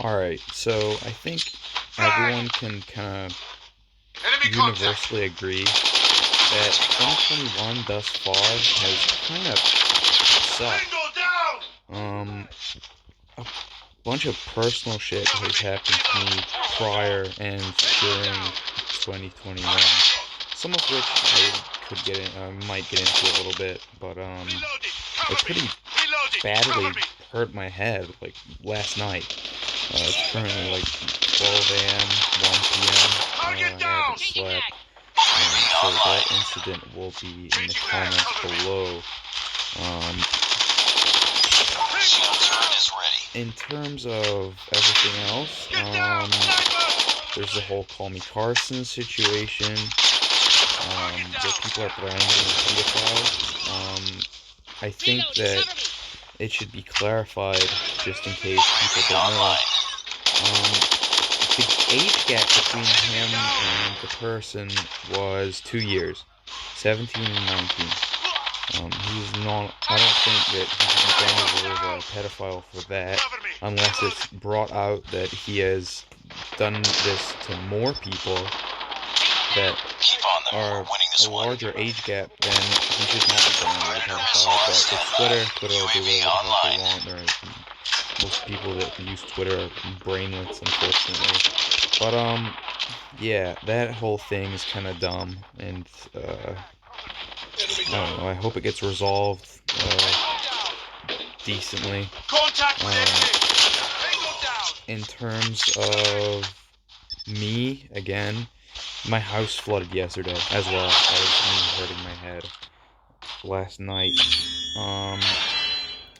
Alright, so I think everyone can kind of universally agree that 2021 thus far has kind of sucked. A bunch of personal shit has happened to me prior and during 2021. Some of which I might get into a little bit, but it pretty badly hurt my head like last night. It's currently like 12 a.m., 1 p.m. I haven't slept. So that incident will be in the comments below. In terms of everything else, there's the whole Call Me Carson situation, where people are branding as pedophiles. I think that it should be clarified, just in case people don't know. The age gap between him and the person was 2 years, 17 and 19. He's not, I don't think that he's branded as a pedophile for that, unless it's brought out that he has done this to more people that are a larger age gap, then he should not be branded as a pedophile. But it's Twitter will do whatever they want. Most people that use Twitter are brainless, unfortunately. But yeah, that whole thing is kind of dumb, and I don't know, I hope it gets resolved decently. In terms of me, again, my house flooded yesterday, as well as me hurting my head last night.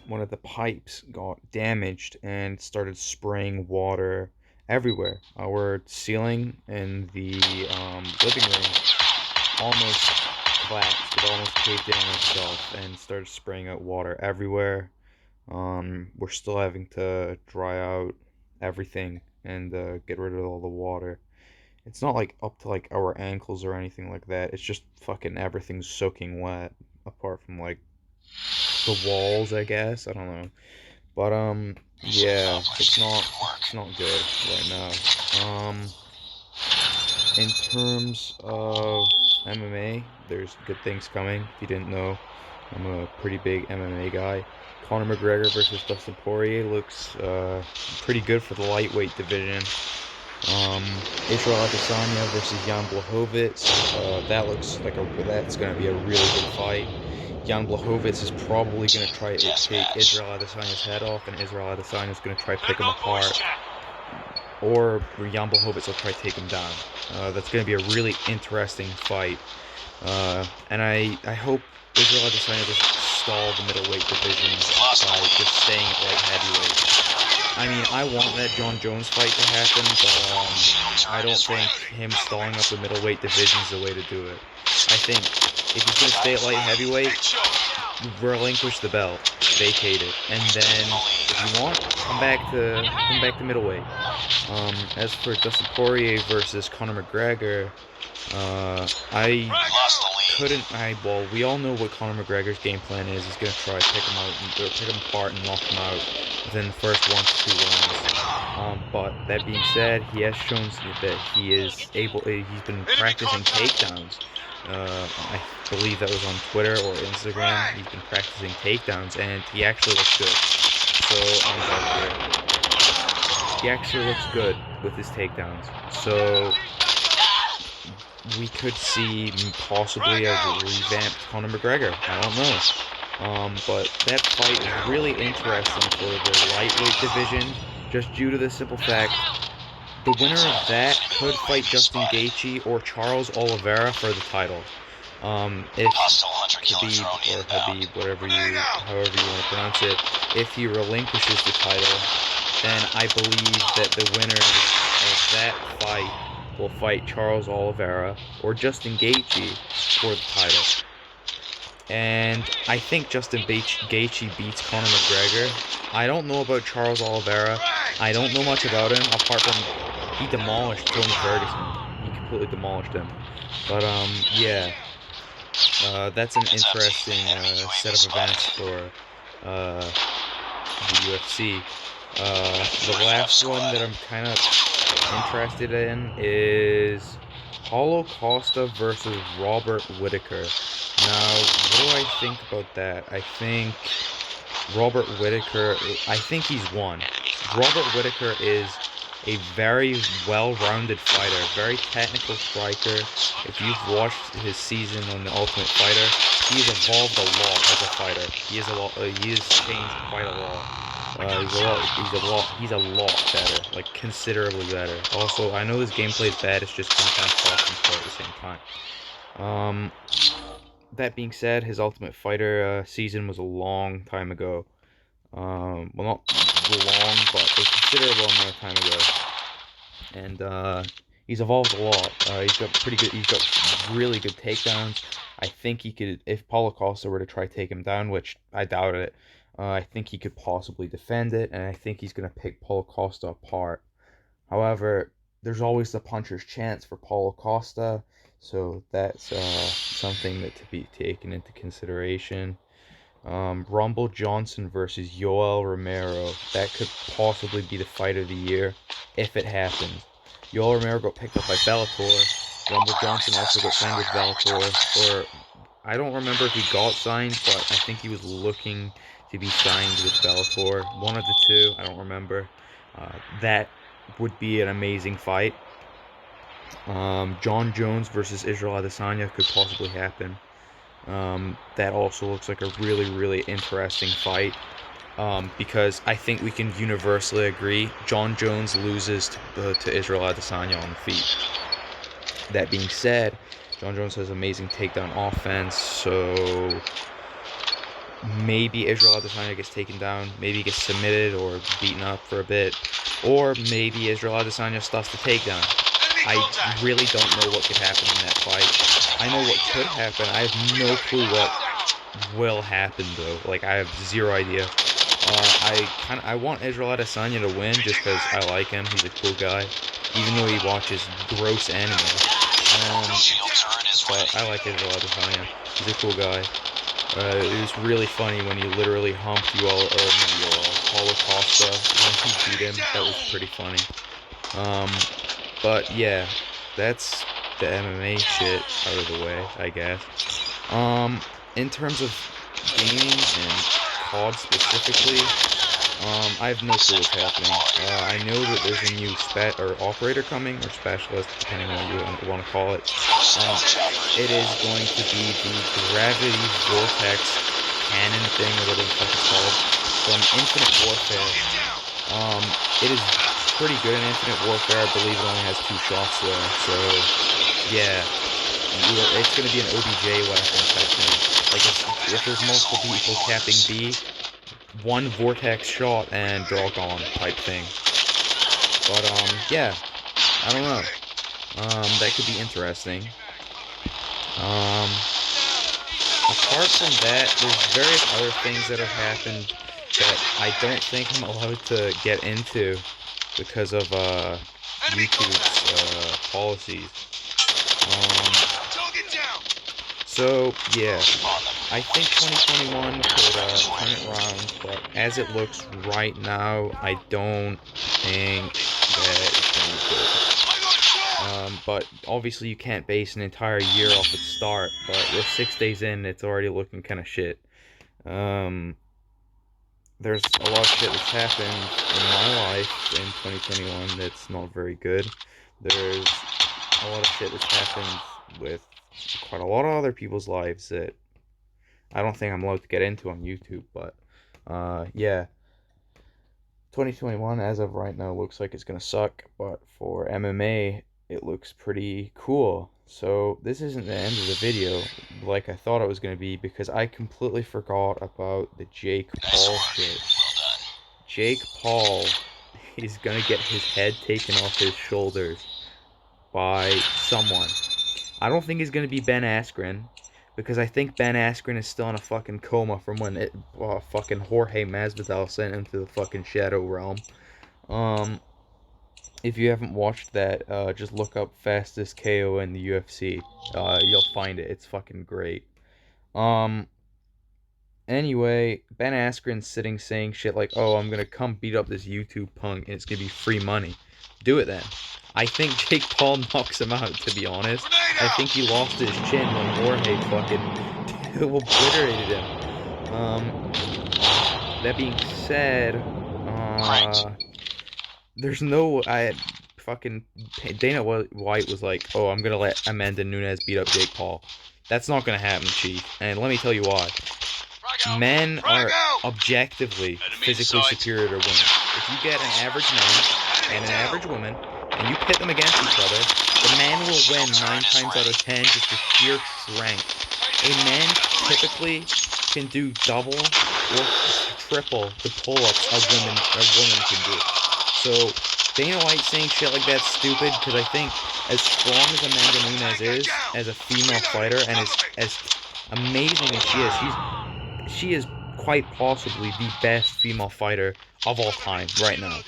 One of the pipes got damaged and started spraying water everywhere. Our ceiling in the living room almost collapsed. It almost caved in on itself and started spraying out water everywhere. We're still having to dry out everything and get rid of all the water. It's not like up to like our ankles or anything like that. It's just fucking everything's soaking wet, apart from like the walls, I guess. I don't know. But yeah, it's not good right now. In terms of MMA, there's good things coming. If you didn't know, I'm a pretty big MMA guy. Conor McGregor versus Dustin Poirier looks pretty good for the lightweight division. Israel Adesanya versus Jan Blachowicz. That looks like that's going to be a really good fight. Jan Blachowicz is probably going to try to take Israel Adesanya's head off, and Israel Adesanya is going to try to pick him apart. Or Jan Blachowicz will try to take him down. That's going to be a really interesting fight. And I hope Israel Adesanya doesn't stall the middleweight division by just staying at light heavyweight. I mean, I want that John Jones fight to happen, but I don't think him stalling up the middleweight division is the way to do it. I think if he's going to stay at light heavyweight, relinquish the belt, vacate it, and then if you want, come back to middleweight. As for Dustin Poirier versus Conor McGregor, well, we all know what Conor McGregor's game plan is. He's gonna try to pick him apart and knock him out within the first 1 to 2 rounds. But that being said, he has shown that he's been practicing takedowns. I believe that was on Twitter or Instagram. He's been practicing takedowns, and he actually looks good. He actually looks good with his takedowns. So we could see possibly a revamped Conor McGregor. I don't know. But that fight is really interesting for the lightweight division, just due to the simple fact the winner of that could fight Justin Gaethje or Charles Oliveira for the title. If Khabib or Habib, however you want to pronounce it, if he relinquishes the title, then I believe that the winner of that fight will fight Charles Oliveira or Justin Gaethje for the title. And I think Justin Gaethje beats Conor McGregor. I don't know about Charles Oliveira. I don't know much about him, apart from he demolished Tony Ferguson. He completely demolished him. But yeah. That's an interesting set of events for the UFC. The last one that I'm kind of interested in is Costa versus Robert Whittaker. Now, what do I think about that? I think Robert Whittaker, I think he's won. Robert Whittaker is a very well-rounded fighter, very technical striker. If you've watched his season on The Ultimate Fighter, he's evolved a lot as a fighter. He has changed quite a lot. He's a lot better, like considerably better. Also, I know his gameplay is bad. It's just kind of soft and slow at the same time. That being said, his Ultimate Fighter season was a long time ago. Well, not long, but a considerable amount of time ago. And he's evolved a lot. He's got pretty good. He's got really good takedowns. I think he could, if Paulo Costa were to try to take him down, which I doubt it. I think he could possibly defend it, and I think he's gonna pick Paulo Costa apart. However, there's always the puncher's chance for Paulo Costa, so that's something that to be taken into consideration. Rumble Johnson versus Yoel Romero. That could possibly be the fight of the year if it happens. Yoel Romero got picked up by Bellator. Rumble Johnson also got signed with Bellator. Or I don't remember if he got signed, but I think he was looking to be signed with Bellator. One of the two, I don't remember. That would be an amazing fight. John Jones versus Israel Adesanya could possibly happen. That also looks like a really, really interesting fight. Because I think we can universally agree John Jones loses to Israel Adesanya on the feet. That being said, John Jones has amazing takedown offense, so maybe Israel Adesanya gets taken down, maybe he gets submitted or beaten up for a bit, or maybe Israel Adesanya stuffs the takedown. I really don't know what could happen in that fight. I know what could happen. I have no clue what will happen though. Like, I have zero idea. I want Israel Adesanya to win just because I like him. He's a cool guy, even though he watches gross anime. But I like Israel Adesanya. He's a cool guy. It was really funny when he literally humped Paulo Costa when he beat him. That was pretty funny. But yeah, that's the MMA shit out of the way, I guess. In terms of gaming and COD specifically, I have no clue what's happening. I know that there's a new operator coming, or specialist, depending on what you want to call it. It is going to be the gravity vortex cannon thing, or whatever the fuck it's called, from Infinite Warfare. It is pretty good in Infinite Warfare. I believe it only has 2 shots though, so yeah, it's going to be an OBJ weapon type thing. Like, if there's multiple people capping B, one vortex shot and they're all gone type thing. But yeah, I don't know. That could be interesting. Apart from that, there's various other things that have happened that I don't think I'm allowed to get into because of YouTube's policies. So yeah, I think 2021 could turn it around, but as it looks right now, I don't think that it's going to be good. But obviously you can't base an entire year off its start, but with 6 days in, it's already looking kind of shit. There's a lot of shit that's happened in my life in 2021 that's not very good. There's a lot of shit that's happened with quite a lot of other people's lives that I don't think I'm allowed to get into on YouTube, but yeah. 2021 as of right now looks like it's gonna suck, but for MMA it looks pretty cool. So this isn't the end of the video like I thought it was gonna be, because I completely forgot about the Jake Paul shit. Jake Paul is gonna get his head taken off his shoulders by someone. I don't think he's gonna be Ben Askren, because I think Ben Askren is still in a fucking coma from when fucking Jorge Masvidal sent him to the fucking Shadow Realm. If you haven't watched that, just look up fastest KO in the UFC. You'll find it. It's fucking great. Anyway, Ben Askren's sitting saying shit like, "Oh, I'm gonna come beat up this YouTube punk, and it's gonna be free money." Do it then. I think Jake Paul knocks him out. To be honest, I think he lost his chin when Jorge fucking obliterated him. That being said, there's no fucking Dana White was like, "Oh, I'm gonna let Amanda Nunes beat up Jake Paul." That's not gonna happen, Chief. And let me tell you why. Men are objectively physically superior to women. If you get an average man and an average woman, and you pit them against each other, the man will win 9 times out of 10 just for sheer strength. A man typically can do double or triple the pull-ups a woman can do. So Dana White saying shit like that's stupid, because I think as strong as Amanda Nunes is as a female fighter, and as amazing as she is quite possibly the best female fighter of all time right now.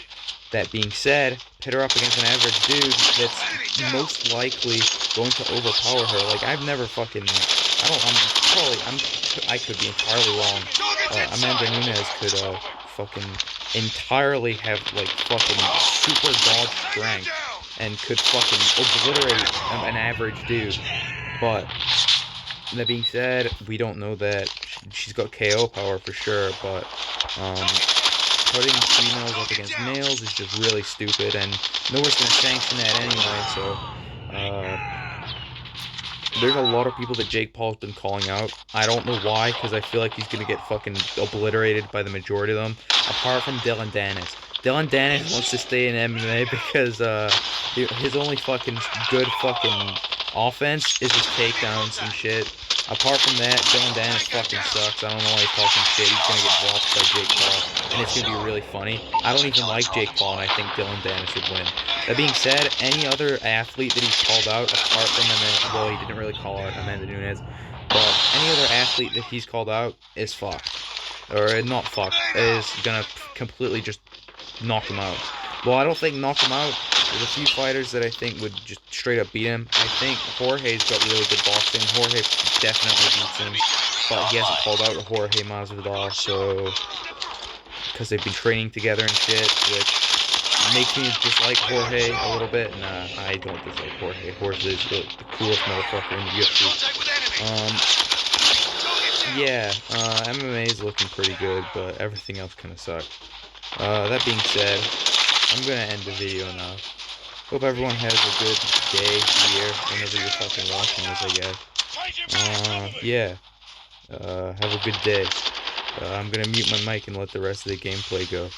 That being said, pit her up against an average dude that's most likely going to overpower her. Like, I've never fucking, I could be entirely wrong. Amanda Nunes could fucking entirely have like fucking super dodge strength and could fucking obliterate an average dude. But that being said, we don't know that. She's got KO power for sure, but putting females up against males is just really stupid, and no one's gonna sanction that anyway. So there's a lot of people that Jake Paul's been calling out. I don't know why, because I feel like he's gonna get fucking obliterated by the majority of them, apart from Dylan Dennis. Dylan Dennis wants to stay in MMA because his only fucking good fucking offense is his takedowns and shit. Apart from that, Dylan Dennis fucking sucks. I don't know why he's talking shit. He's gonna get dropped by Jake Paul, and it's gonna be really funny. I don't even like Jake Paul, and I think Dylan Dennis would win. That being said, any other athlete that he's called out, apart from well, he didn't really call out Amanda Nunes, but any other athlete that he's called out is fucked. Or not fucked, is gonna completely just knock him out. Well, I don't think knock him out. There's a few fighters that I think would just straight up beat him. I think Jorge's got really good boxing. Jorge definitely beats him, but he hasn't called out Jorge Masvidal, so because they've been training together and shit, which makes me dislike Jorge a little bit. Nah, I don't dislike Jorge. Jorge is the coolest motherfucker in the UFC. Yeah, MMA is looking pretty good, but everything else kind of sucks. That being said, I'm gonna end the video now. Hope everyone has a good day, year, whenever you're fucking watching this, I guess. Yeah. Have a good day. I'm gonna mute my mic and let the rest of the gameplay go.